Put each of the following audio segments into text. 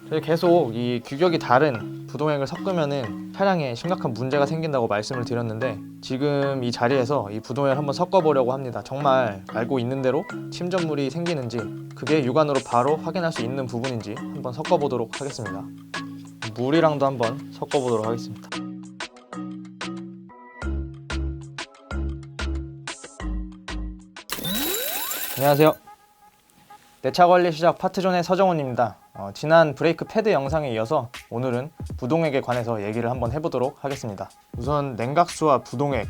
저희 계속 이 규격이 다른 부동액을 섞으면은 차량에 심각한 문제가 생긴다고 말씀을 드렸는데, 지금 이 자리에서 이 부동액을 한번 섞어보려고 합니다. 정말 알고 있는 대로 침전물이 생기는지, 그게 육안으로 바로 확인할 수 있는 부분인지 한번 섞어보도록 하겠습니다. 물이랑도 한번 섞어보도록 하겠습니다. 안녕하세요. 내 차 관리 시작 파트존의 서정훈입니다. 지난 브레이크 패드 영상에 이어서 오늘은 부동액에 관해서 얘기를 한번 해보도록 하겠습니다. 우선 냉각수와 부동액,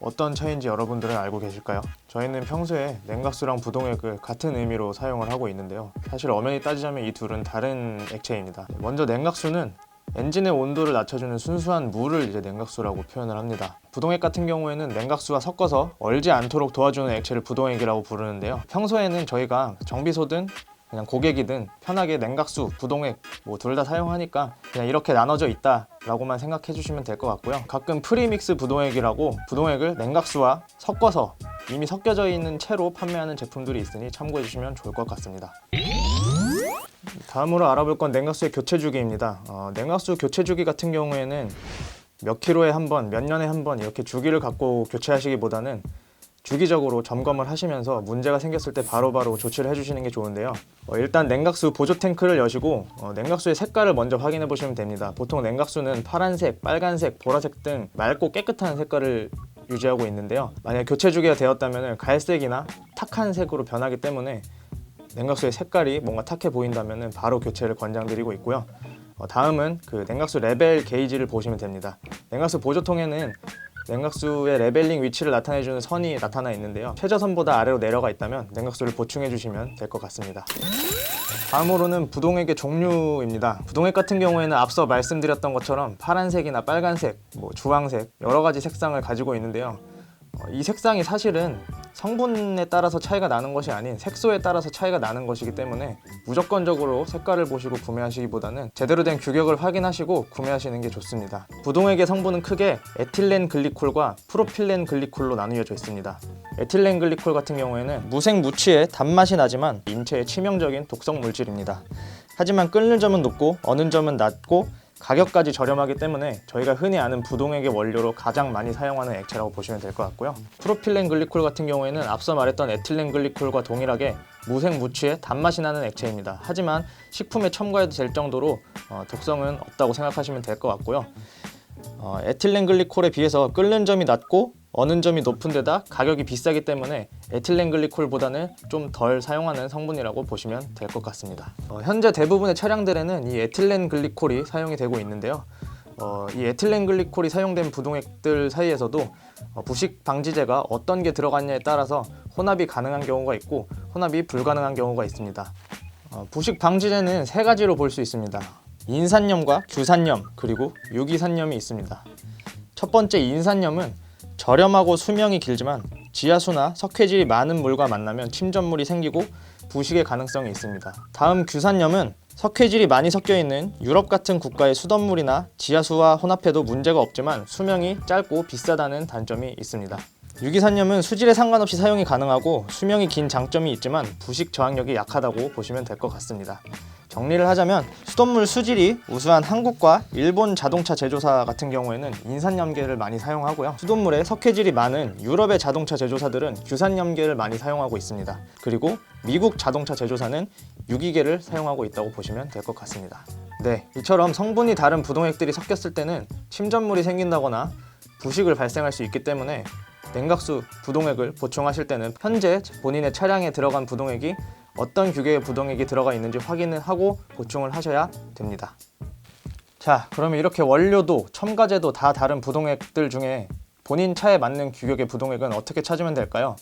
어떤 차이인지 여러분들은 알고 계실까요? 저희는 평소에 냉각수랑 부동액을 같은 의미로 사용을 하고 있는데요. 사실 엄연히 따지자면 이 둘은 다른 액체입니다. 먼저 냉각수는 엔진의 온도를 낮춰주는 순수한 물을 이제 냉각수라고 표현을 합니다. 부동액 같은 경우에는 냉각수와 섞어서 얼지 않도록 도와주는 액체를 부동액이라고 부르는데요. 평소에는 저희가 정비소든 그냥 고객이든 편하게 냉각수, 부동액 둘 다 사용하니까 그냥 이렇게 나눠져 있다라고만 생각해 주시면 될 것 같고요. 가끔 프리믹스 부동액이라고 부동액을 냉각수와 섞어서 이미 섞여져 있는 채로 판매하는 제품들이 있으니 참고해 주시면 좋을 것 같습니다. 다음으로 알아볼 건 냉각수의 교체 주기입니다. 냉각수 교체 주기 같은 경우에는 몇 킬로에 한 번, 몇 년에 한 번 이렇게 주기를 갖고 교체하시기보다는 주기적으로 점검을 하시면서 문제가 생겼을 때 바로바로 조치를 해주시는 게 좋은데요. 일단 냉각수 보조 탱크를 여시고 냉각수의 색깔을 먼저 확인해 보시면 됩니다. 보통 냉각수는 파란색, 빨간색, 보라색 등 맑고 깨끗한 색깔을 유지하고 있는데요. 만약 교체 주기가 되었다면 갈색이나 탁한 색으로 변하기 때문에 냉각수의 색깔이 뭔가 탁해 보인다면 바로 교체를 권장드리고 있고요. 다음은 그 냉각수 레벨 게이지를 보시면 됩니다. 냉각수 보조통에는 냉각수의 레벨링 위치를 나타내주는 선이 나타나 있는데요. 최저선보다 아래로 내려가 있다면 냉각수를 보충해 주시면 될 것 같습니다. 다음으로는 부동액의 종류입니다. 부동액 같은 경우에는 앞서 말씀드렸던 것처럼 파란색이나 빨간색, 주황색 여러 가지 색상을 가지고 있는데요. 이 색상이 사실은 성분에 따라서 차이가 나는 것이 아닌 색소에 따라서 차이가 나는 것이기 때문에 무조건적으로 색깔을 보시고 구매하시기보다는 제대로 된 규격을 확인하시고 구매하시는 게 좋습니다. 부동액의 성분은 크게 에틸렌 글리콜과 프로필렌 글리콜로 나누어져 있습니다. 에틸렌 글리콜 같은 경우에는 무색무취의 단맛이 나지만 인체에 치명적인 독성 물질입니다. 하지만 끓는 점은 높고 어는 점은 낮고 가격까지 저렴하기 때문에 저희가 흔히 아는 부동액의 원료로 가장 많이 사용하는 액체라고 보시면 될 것 같고요. 프로필렌 글리콜 같은 경우에는 앞서 말했던 에틸렌 글리콜과 동일하게 무색무취의 단맛이 나는 액체입니다. 하지만 식품에 첨가해도 될 정도로 독성은 없다고 생각하시면 될 것 같고요. 에틸렌 글리콜에 비해서 끓는 점이 낮고 어는 점이 높은 데다 가격이 비싸기 때문에 에틸렌 글리콜보다는 좀 덜 사용하는 성분이라고 보시면 될 것 같습니다. 현재 대부분의 차량들에는 이 에틸렌 글리콜이 사용이 되고 있는데요. 이 에틸렌 글리콜이 사용된 부동액들 사이에서도 부식 방지제가 어떤 게 들어갔냐에 따라서 혼합이 가능한 경우가 있고 혼합이 불가능한 경우가 있습니다. 부식 방지제는 세 가지로 볼 수 있습니다. 인산염과 규산염 그리고 유기산염이 있습니다. 첫 번째 인산염은 저렴하고 수명이 길지만 지하수나 석회질이 많은 물과 만나면 침전물이 생기고 부식의 가능성이 있습니다. 다음 규산염은 석회질이 많이 섞여 있는 유럽 같은 국가의 수돗물이나 지하수와 혼합해도 문제가 없지만 수명이 짧고 비싸다는 단점이 있습니다. 유기산염은 수질에 상관없이 사용이 가능하고 수명이 긴 장점이 있지만 부식 저항력이 약하다고 보시면 될 것 같습니다. 정리를 하자면 수돗물 수질이 우수한 한국과 일본 자동차 제조사 같은 경우에는 인산염계를 많이 사용하고요. 수돗물에 석회질이 많은 유럽의 자동차 제조사들은 규산염계를 많이 사용하고 있습니다. 그리고 미국 자동차 제조사는 유기계를 사용하고 있다고 보시면 될 것 같습니다. 네, 이처럼 성분이 다른 부동액들이 섞였을 때는 침전물이 생긴다거나 부식을 발생할 수 있기 때문에 냉각수, 부동액을 보충하실 때는 현재 본인의 차량에 들어간 부동액이 어떤 규격의 부동액이 들어가 있는지 확인을 하고 보충을 하셔야 됩니다. 자, 그러면 이렇게 원료도 첨가제도 다 다른 부동액들 중에 본인 차에 맞는 규격의 부동액은 어떻게 찾으면 될까요?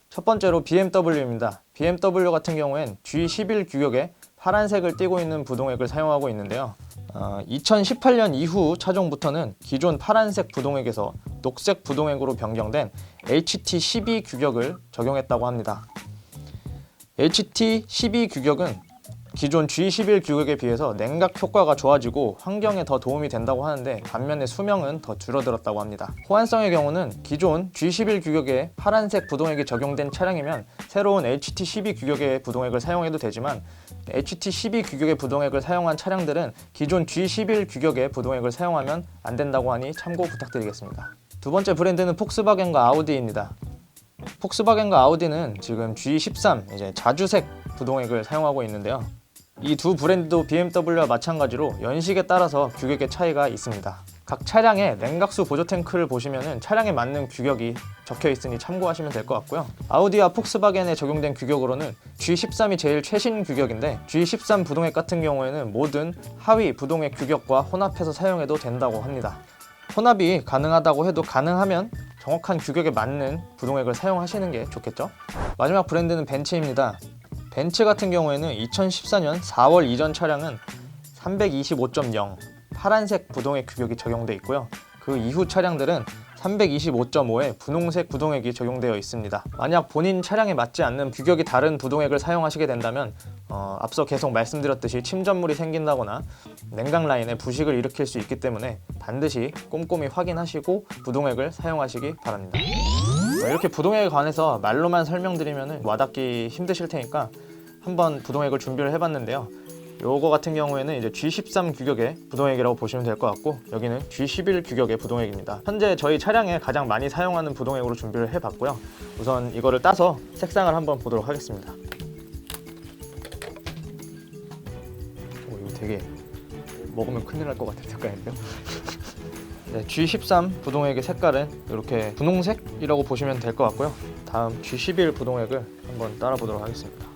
첫 번째로 BMW입니다. BMW 같은 경우엔 G11 규격의 파란색을 띠고 있는 부동액을 사용하고 있는데요. 2018년 이후 차종부터는 기존 파란색 부동액에서 녹색 부동액으로 변경된 HT12 규격을 적용했다고 합니다. HT12 규격은 기존 G11 규격에 비해서 냉각 효과가 좋아지고 환경에 더 도움이 된다고 하는데 반면에 수명은 더 줄어들었다고 합니다. 호환성의 경우는 기존 G11 규격의 파란색 부동액이 적용된 차량이면 새로운 HT12 규격의 부동액을 사용해도 되지만 HT12 규격의 부동액을 사용한 차량들은 기존 G11 규격의 부동액을 사용하면 안 된다고 하니 참고 부탁드리겠습니다. 두 번째 브랜드는 폭스바겐과 아우디입니다. 폭스바겐과 아우디는 지금 G13 이제 자주색 부동액을 사용하고 있는데요. 이 두 브랜드도 BMW와 마찬가지로 연식에 따라서 규격의 차이가 있습니다. 각 차량의 냉각수 보조 탱크를 보시면은 차량에 맞는 규격이 적혀 있으니 참고하시면 될 것 같고요. 아우디와 폭스바겐에 적용된 규격으로는 G13이 제일 최신 규격인데 G13 부동액 같은 경우에는 모든 하위 부동액 규격과 혼합해서 사용해도 된다고 합니다. 혼합이 가능하다고 해도 가능하면 정확한 규격에 맞는 부동액을 사용하시는 게 좋겠죠. 마지막 브랜드는 벤츠입니다. 벤츠 같은 경우에는 2014년 4월 이전 차량은 325.0 파란색 부동액 규격이 적용되어 있고요. 그 이후 차량들은 325.5의 분홍색 부동액이 적용되어 있습니다. 만약 본인 차량에 맞지 않는 규격이 다른 부동액을 사용하시게 된다면 앞서 계속 말씀드렸듯이 침전물이 생긴다거나 냉각 라인에 부식을 일으킬 수 있기 때문에 반드시 꼼꼼히 확인하시고 부동액을 사용하시기 바랍니다. 이렇게 부동액에 관해서 말로만 설명드리면 와닿기 힘드실 테니까 한번 부동액을 준비를 해봤는데요. 요거 같은 경우에는 이제 G13 규격의 부동액이라고 보시면 될 것 같고, 여기는 G11 규격의 부동액입니다. 현재 저희 차량에 가장 많이 사용하는 부동액으로 준비를 해봤고요. 우선 이거를 따서 색상을 한번 보도록 하겠습니다. 이거 되게 먹으면 큰일 날 것 같은 색깔인데요. 네, G13 부동액의 색깔은 이렇게 분홍색이라고 보시면 될 것 같고요. 다음 G11 부동액을 한번 따라 보도록 하겠습니다.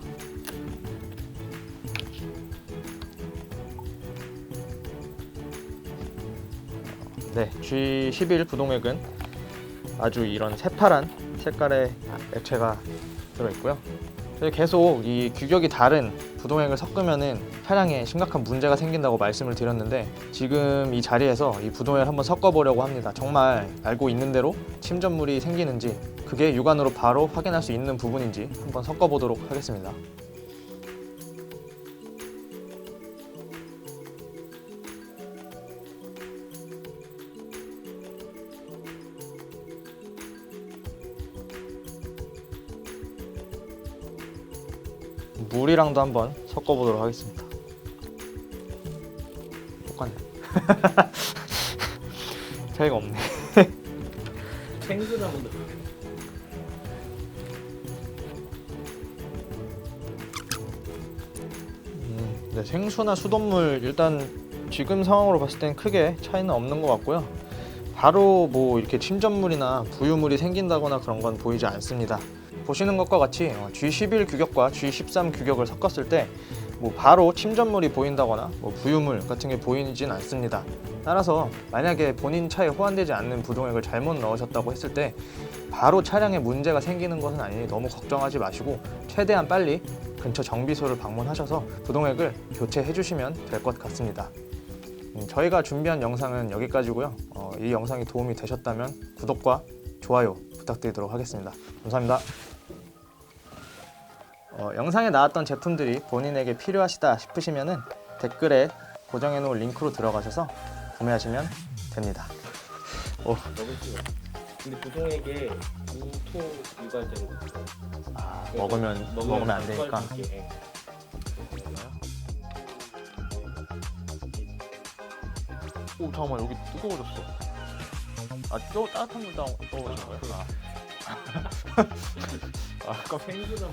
네, G11 부동액은 아주 이런 새파란 색깔의 액체가 들어있고요. 계속 이 규격이 다른 부동액을 섞으면은 차량에 심각한 문제가 생긴다고 말씀을 드렸는데, 지금 이 자리에서 이 부동액을 한번 섞어보려고 합니다. 정말 알고 있는 대로 침전물이 생기는지, 그게 육안으로 바로 확인할 수 있는 부분인지 한번 섞어보도록 하겠습니다. 물이랑도 한번 섞어보도록 하겠습니다. 똑같네. 차이가 없네. 생수나무도 네, 생수나 수돗물 일단 지금 상황으로 봤을 땐 크게 차이는 없는 것 같고요. 바로 뭐 이렇게 침전물이나 부유물이 생긴다거나 그런 건 보이지 않습니다. 보시는 것과 같이 G11 규격과 G13 규격을 섞었을 때 뭐 바로 침전물이 보인다거나 뭐 부유물 같은 게 보이진 않습니다. 따라서 만약에 본인 차에 호환되지 않는 부동액을 잘못 넣으셨다고 했을 때 바로 차량에 문제가 생기는 것은 아니니 너무 걱정하지 마시고 최대한 빨리 근처 정비소를 방문하셔서 부동액을 교체해 주시면 될 것 같습니다. 저희가 준비한 영상은 여기까지고요. 이 영상이 도움이 되셨다면 구독과 좋아요 부탁드리도록 하겠습니다. 감사합니다. 영상에 나왔던 제품들이 본인에게 필요하시다 싶으시면 댓글에 고정해 놓은 링크로 들어가셔서 구매하시면 됩니다. 먹을 수가 없어. 근데 부동액에 무토 유발제로 먹으면 안 되니까. 오, 잠깐만, 여기 뜨거워졌어. 따뜻한 물 떠오르신 거예요? 아까 생수나무